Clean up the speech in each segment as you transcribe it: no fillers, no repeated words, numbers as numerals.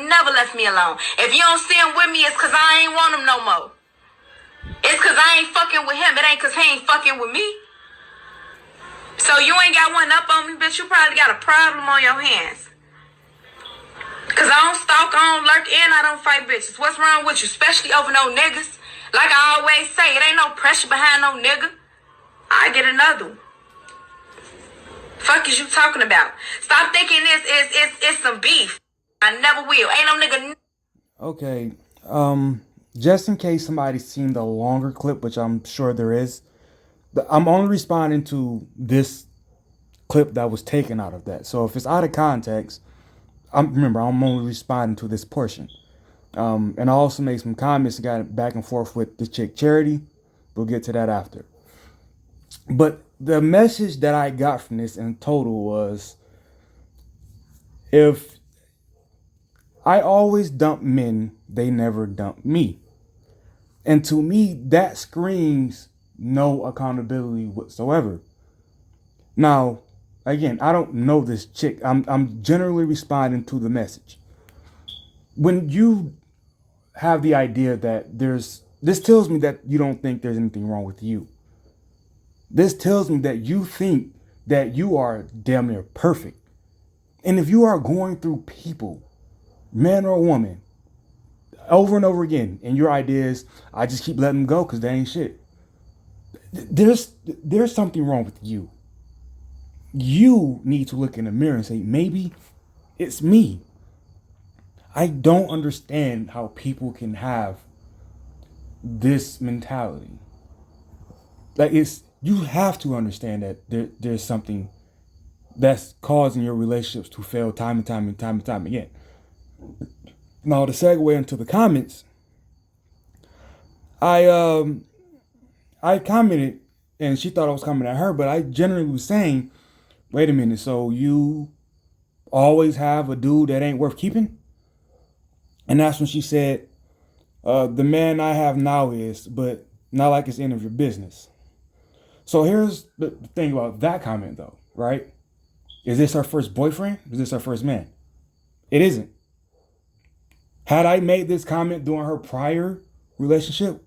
nigga never left me alone. If you don't see him with me, it's cause I ain't want him no more. It's cause I ain't fucking with him. It ain't cause he ain't fucking with me. So you ain't got one up on me, bitch. You probably got a problem on your hands. Cause I don't stalk, I don't lurk, and I don't fight bitches. What's wrong with you? Especially over no niggas. Like I always say, it ain't no pressure behind no nigga. I get another one. Fuck is you talking about? Stop thinking it's some beef. I never will. Ain't no nigga. Okay. Just in case somebody's seen the longer clip, which I'm sure there is, I'm only responding to this clip that was taken out of that. So if it's out of context, I'm only responding to this portion. And I also made some comments and got back and forth with the chick Charity. We'll get to that after. But the message that I got from this in total was, if I always dump men, they never dump me. And to me, that screams no accountability whatsoever. Now, again, I don't know this chick. I'm generally responding to the message. When you have the idea that this tells me that you don't think there's anything wrong with you. This tells me that you think that you are damn near perfect. And if you are going through people, man or woman, over and over again, and your idea is, I just keep letting them go because they ain't shit. There's something wrong with you. You need to look in the mirror and say, maybe it's me. I don't understand how people can have this mentality. Like, you have to understand that there's something that's causing your relationships to fail time and time again. Now, to segue into the comments, I commented, and she thought I was coming at her, but I generally was saying, wait a minute, so you always have a dude that ain't worth keeping? And that's when she said, the man I have now is, but not like it's any of your business. So here's the thing about that comment, though, right? Is this her first boyfriend? Is this her first man? It isn't. Had I made this comment during her prior relationship,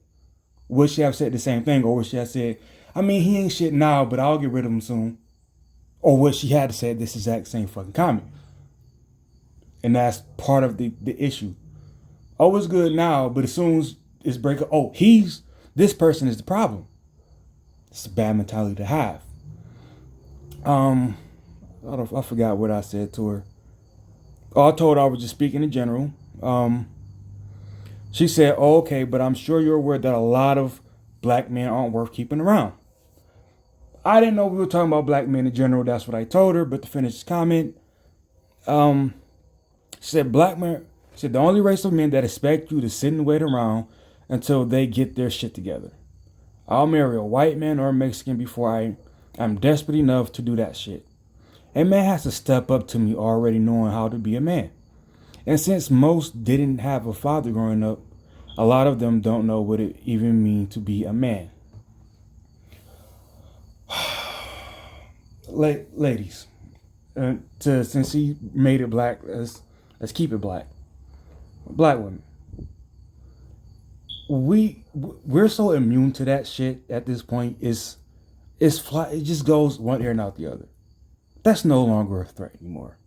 would she have said the same thing? Or would she have said, I mean, he ain't shit now, but I'll get rid of him soon? Or would she have to say this exact same fucking comment? And that's part of the issue. Oh, it's good now, but as soon as it's breakup, this person is the problem. It's a bad mentality to have. I forgot what I said to her. I told her I was just speaking in general. She said, okay, but I'm sure you're aware that a lot of black men aren't worth keeping around. I didn't know we were talking about black men in general. That's what I told her. But to finish this comment, she said, black men, she said, the only race of men that expect you to sit and wait around until they get their shit together. I'll marry a white man or a Mexican before I'm desperate enough to do that shit. A man has to step up to me already knowing how to be a man. And since most didn't have a father growing up, a lot of them don't know what it even means to be a man. Ladies, since he made it black, let's keep it black. Black women. We're so immune to that shit at this point. It just goes one ear and out the other. That's no longer a threat anymore.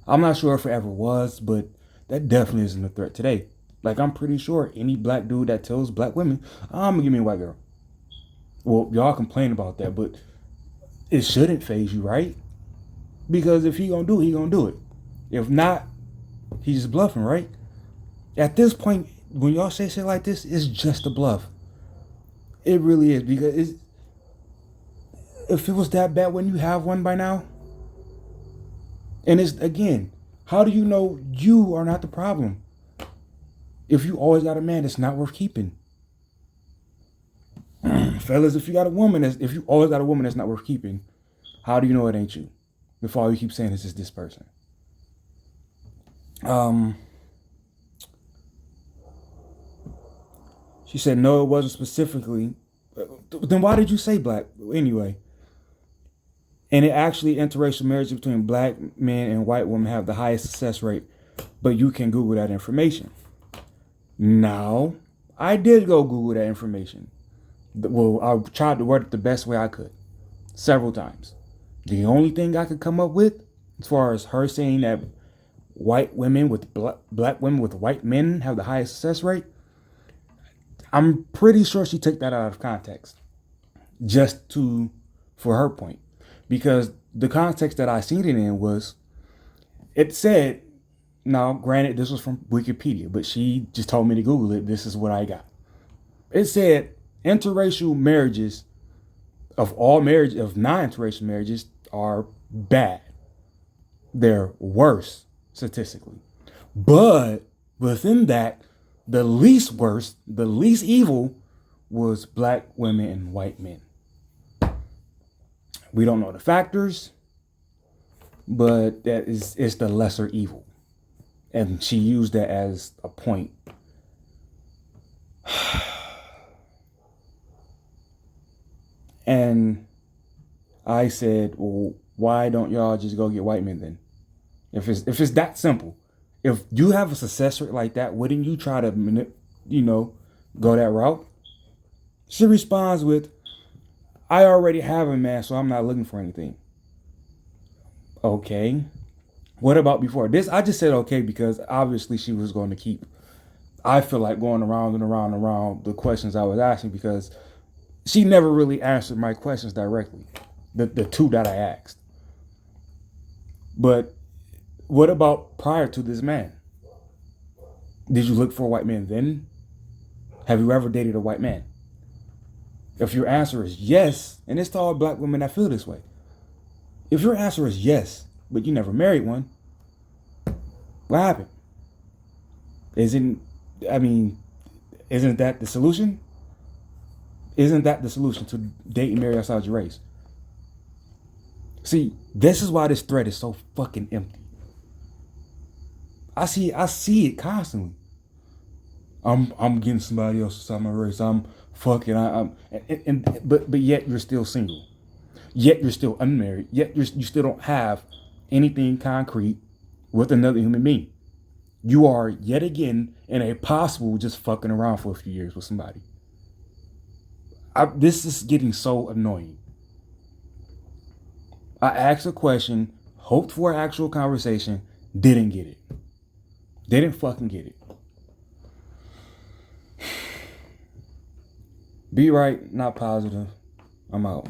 I'm not sure if it ever was, but that definitely isn't a threat today. Like, I'm pretty sure any black dude that tells black women, I'm gonna give me a white girl. Well, y'all complain about that, but it shouldn't faze you, right? Because if he gonna do it, he gonna do it. If not, he's just bluffing, right? At this point, when y'all say shit like this, it's just a bluff. It really is, because if it was that bad, wouldn't you have one by now? And it's, again, how do you know you are not the problem? If you always got a man that's not worth keeping. Fellas, if you always got a woman that's not worth keeping, how do you know it ain't you? If all you keep saying is just this person. She said, no, it wasn't specifically. Then why did you say black? Anyway. And it actually, interracial marriages between black men and white women have the highest success rate but you can Google that information. Now, I did go Google that information. Well, I tried to word it the best way I could, several times. The only thing I could come up with, as far as her saying that white women with black women with white men have the highest success rate, I'm pretty sure she took that out of context, just for her point, because the context that I seen it in was, it said, now granted this was from Wikipedia, but she just told me to Google it. This is what I got. It said interracial marriages of non-interracial marriages are bad. They're worse statistically. But within that, the least worst, the least evil was black women and white men. We don't know the factors, but it's the lesser evil. And she used that as a point. And I said, well, why don't y'all just go get white men then? If it's that simple. If you have a success rate like that, wouldn't you try to, go that route? She responds with, I already have a man, so I'm not looking for anything. Okay. What about before this? I just said okay because obviously she was going to keep, I feel like, going around and around and around the questions I was asking, because she never really answered my questions directly, the two that I asked. But what about prior to this man? Did you look for a white man then? Have you ever dated a white man? If your answer is yes, and it's to all black women that feel this way, if your answer is yes, but you never married one, what happened? Isn't that the solution? Isn't that the solution to date and marry outside your race? See, this is why this thread is so fucking empty. I see it constantly. I'm getting somebody else outside my race. I'm fucking. But yet you're still single. Yet you're still unmarried. Yet you still don't have anything concrete with another human being. You are yet again in a possible just fucking around for a few years with somebody. This is getting so annoying. I asked a question, hoped for an actual conversation, didn't get it. Didn't fucking get it. Be right, not positive. I'm out.